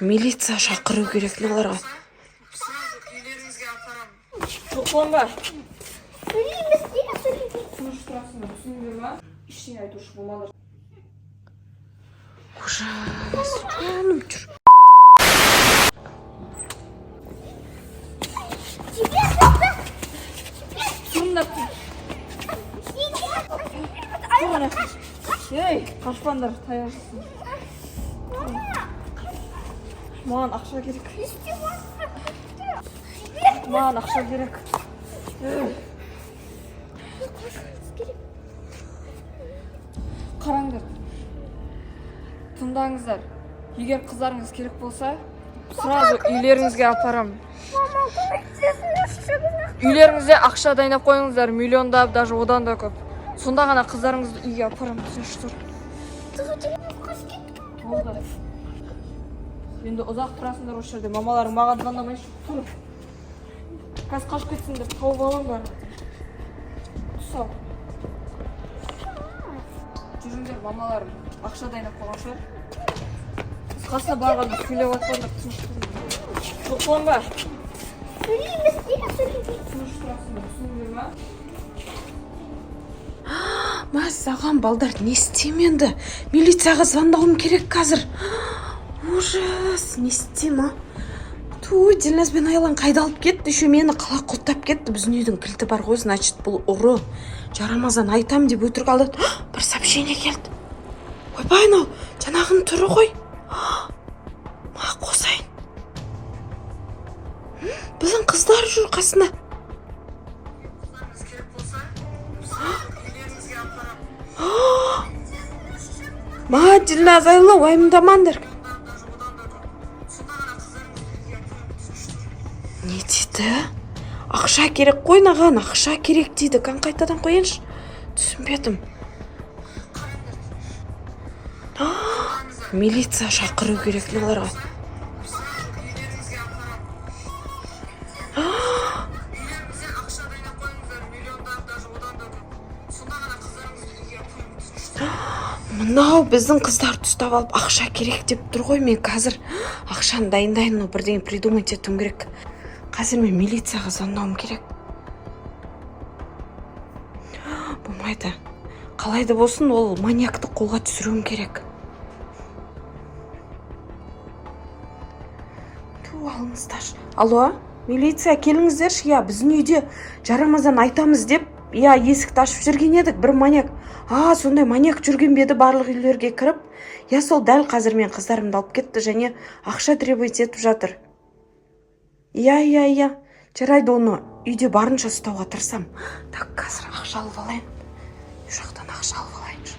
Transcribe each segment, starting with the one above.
Милиция шақыру керек мыналарға. Үйлеріңізге апарамын. Тоқланба. Сөйлейміз, не сөйлейміз? Тыныш тұрасыңдар, түсіндіңдер ма? Ештеңе айтушы болмалар. Ужас. Жаным жүр. Ей, қашпаңдар, таяқсың. Маған ақша керек. Маған ақша керек. Қараңдар. Тыңдаңыздар. Егер қыздарыңыз керек болса, сразу үйлеріңізге апарам. Үйлеріңізде ақша дайындап қойыңыздар, миллиондап, даже одан да көп. Сонда ғана қыздарыңызды үйге апарам. Болды. Енді ұзақ тұрасыңдар осы жерде. Мамаларың маған звондамай тұр. Қазір қашып кетсіңдер, тауып алыңдар. Тұсау. Жүріңдер, мамаларым. Ақша дайындап қойған шығар. Қасына барғанда сөйлеп атқандар, тыныш тұрыңдар. Тоқланба. Сөйлейміз, не сөйлейміз? Тыныш тұрасыңдар, түсіндіңдер ма? Мәссаған, балдар, не істейм енді? Милицияға звондауым керек қазір. Ужас, не істейм, а? Ту, Дильназбен Айлан қайда алып кетті? Еще мені қала құттап кетті. Біздің үйдің кілті бар ғой, значит, бұл ұры. Жарамазан айтам деп өтірік алдырды. Бір сообщение келді. Ойбай, анау, жаңағының түрі ғой. Ма, қосайын. Біздің қыздар жүр қасына. Қыздарыңыз керек болса, үйлеріңізге апарамын. Ма, Дильназ Айла, уайымдамаңдар. Не дейді? Ақша керек қой, наған, ақша керек дейді. Қайтадан қойыншы. Түсінбедім. Милиция шақыру керек мыналарға. Үйлеріңізге апарамын. Үйлеріңізде ақша дайындап қойыңыздар, миллиондап, даже одан да көп. Сонда ғана қыздарыңызды үйге апарамын. Мынау біздің қыздарды ұстап алып ақша керек деп тұр ғой. Мен қазір ақшаны дайындайын, бірдеңе придумать етуім керек. Қазір мен милицияға звондауым керек. Болмайды. Қалайда болсын, ол маньякты қолға түсіруім керек. Ту, алыңыздар. Алло, милиция, келіңіздерші. Я, біздің үйде Жарамазан айтамыз деп, я, есікті ашып жүрген едік, бір маньяк. Сондай маньяк жүрген беді, барлық үйлерге кіріп. Я, сол дәл қазір мен қыздарымды алып кетті және ақша требовать етіп жатыр. Иә. Жарайды, оны үйде барынша ұстауға тырысам. Так, қазір ақша алып алайын. Үй жақтан ақша алып алайыншы.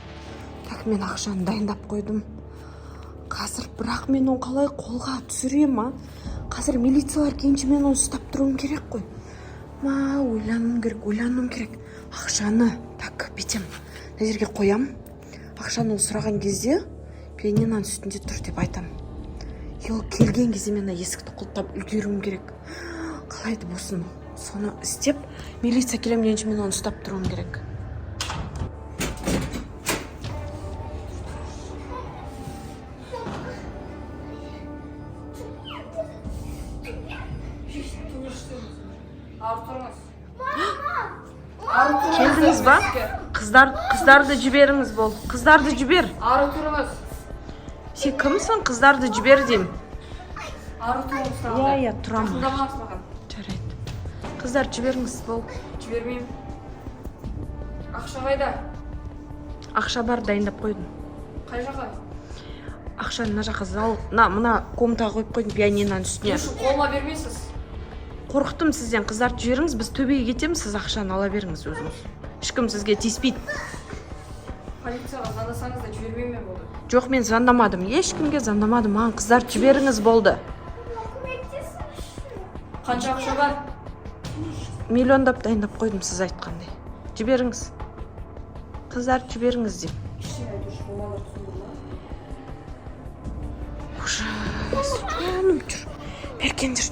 Так, мен ақшаны дайындап қойдым. Қазір, бірақ мен оны қалай қолға түсірем, а? Қазір милициялар келгенше мен оны ұстап тұруым керек қой. Ойлануым керек. Ақшаны, так, бетем. Мына жерге қоям. Ақшаны сұраған кезде пианиноның үстінде тұр деп айтам. Ел келген кезде мен есікті құлттап үлгеруім керек. Қалайды болсын, соны істеп, милиция келемденше мен оны ұстап тұруым керек. Келдіңіз ба? Қыздарды жіберіңіз болды. Қыздарды жібер. Ары тұрыңыз. Сен кімсің? Қыздарды жібер деймін. Ары тұрыңыз. Иә, тұрамын. Жақындамаңыз маған. Жарайды. Қыздар жіберіңіз бол. Жібермеймін. Ақша қайда? Ақша бар, дайындап қойдым. Қай жаққа? Ақшаны мына жаққа зал, мына комнатаға қойып қойдым, пианиноның үстіне. Қолыма бермейсіз. Қорқыттым сізден, қыздар жіберіңіз, біз төбеге кетеміз, сіз ақшаны ала беріңіз өзіңіз. Ешкім сізге тиіспейді. Полицияға звондасаңыз да жібермеймін болды. Жоқ, мен звондамадым, ешкімге звондамадым. Маған қыздар жіберіңіз болды. Қанша ақша бар? Миллиондап дайындап қойдым, сіз айтқандай. Жіберіңіз. Қыздар жіберіңіз деп. Ужас. Жаным жүр. Беркендер,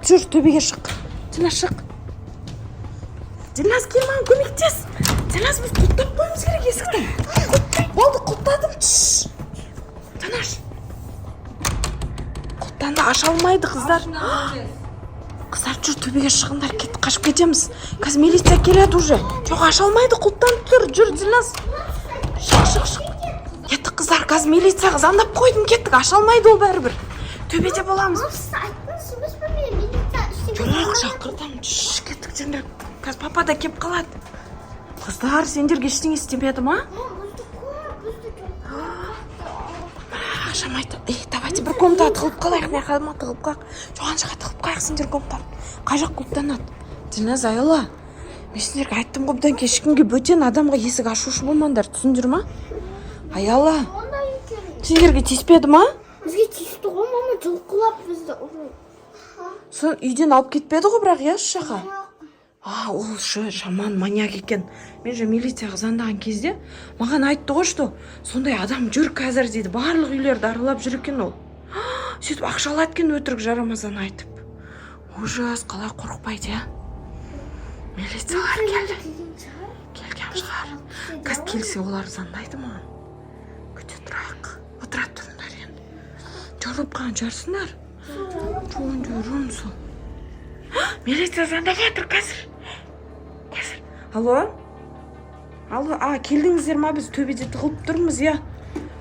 жүр, төбеге шық. Дильназ шық. Дильназ, кел маған көмектес. Дильназ, біз құлттап қойымыз керек есікті. Болды, құлттадым. Жанаш. құлыптан да аша алмайды қыздар. Қыздар жүр, төбеге шығыңдар, қашып кетеміз. Қазір милиция келеді уже. Жоқ, аша алмайды, құлыптан тұр. Жүр, Дильназ. Шық. Кеттік қыздар, қазір милицияға звондап қойдым, кеттік. Аша алмайды ол бәрібір. Төбеде боламыз. Жоқ, шақырдым. Кеттік сендер. Қазір папа да кеп қалады. Қыздар, сендерге ештеңе істемеді ма? Ашамайды. Давайте бір комната тығылып қалайық, не қалма тығылып қалайық. Жоған жаққа тығылып қалайық сендер комната. Қай жақ құлыптанады? Дильназ, айла. Мен сендерге айттым ғой, бұдан ешкімге бөтен адамға есік ашушы болмаңдар, түсіндір ма? Айла. Сендерге тиіспеді ма? Бізге тиісті ғой, мама жұлқылап бізді. Сон үйден алып кетпеді ғой, бірақ я шақа. Ол жаман маньяк екен. Мен же милицияға звондаған кезде маған айтты ғой, что сондай адам жүр қазір дейді. Барлық үйлерді аралап жүр екен ол. Сөйтіп ақша алады екен өтірік жарамазан айтып. Ужас, қалай қорықпайды, я? Милициялар келді. Келген шығар. Қазір келсе олар звондайды маған. Күте тұрайық. Отыра тұрыңдар енді. Жарып қалған жарсыңдар. Жоғын жүрім сол. Милиция звондап жатыр қазір. Алло? Келдіңіздер ма? Біз төбеде тығылып тұрмыз, я?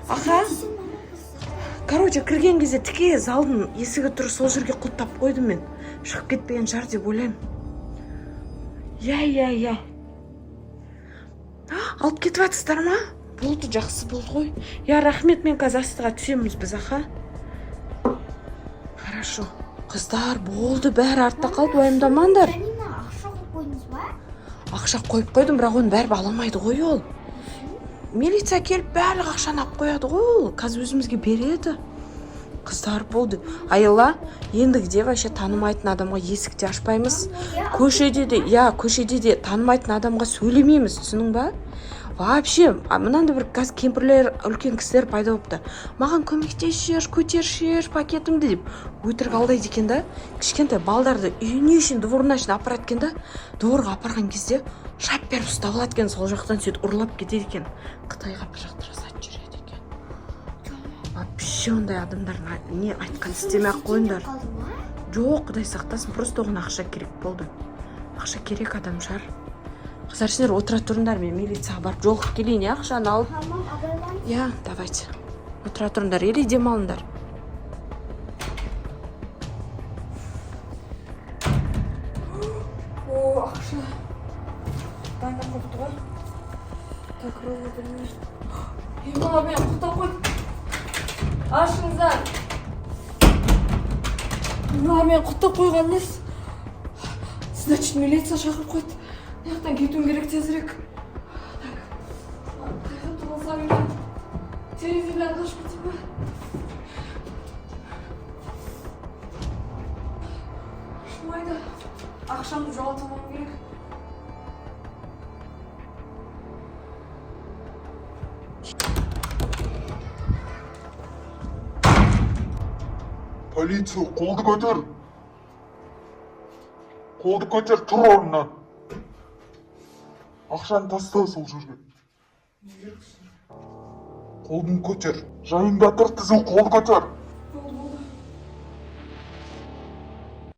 Аха? Короче, кірген кезде тіке залдың есігі тұр, сол жерге құлттап қойдым мен. Шығып кетпеген шығар деп ойлаймын. Я. Алып кетіп жатсыздар ма? Болды, жақсы болды ғой. Я, рахмет, мен қазір астыға түсеміз біз, аха? Хорошо. Қыздар, болды, бәрі артта қалды, уайымдамаңдар. Ақша қойып қойдыңыз ба? Ақша қойып қойдым, бірақ оны бәрі аламайды ғой ол. Милиция келіп барлық ақшаны алып қояды ғой ол. Қазір өзімізге береді. Қыздар, болды. Айла, ендігіде вообще танымайтын адамға есікте ашпаймыз. Көшеде де танымайтын адамға сөйлемейміз, түсінің ба? Вообще, мынандай бір қазір кемпірлер, үлкен кісілер пайда болыпты. Маған көмектесші, көтерші пакетімді деп. Өтірік алдайды екен да. Кішкентай балдарды үйіне үшін дворына үшін апарады екен да. Дворға апарған кезде шап беріп ұстап алады екен, сол жақтан сөйтіп ұрлап кетеді екен. Қытайға бір жақта жасап жүреді екен. Вообще ондай адамдар не айтқан істемей ақ қойыңдар. Жоқ, Құдай сақтасын, просто оған ақша керек болды. Ақша керек адам шығар. Қыздар, сендер отыра тұрыңдар, мен милицияға барып жолығып келейін, я, ақшаны алып. Я, давайте. Отыра тұрыңдар, или демалыңдар. Ақша. Дайна қойыпты ғой. Так, ролы білмей. Мала, мен құлта қойып. Ашыңыздар. Мала, мен құлта қойған емес. Значит, милиция шақырып қойды. Яқтан кетуім керек тезірек. Қайға тұрғылсам екен. Терезеден қашып кетем ба? Шумайды. Ақшамды жоғалтамам керек. Полиция, қолды көтер. Қолды көтер, тұр орнынан. Ақшаны таста сол жерге. Қолын көтер. Жайында тұр, түзу, қолды көтер.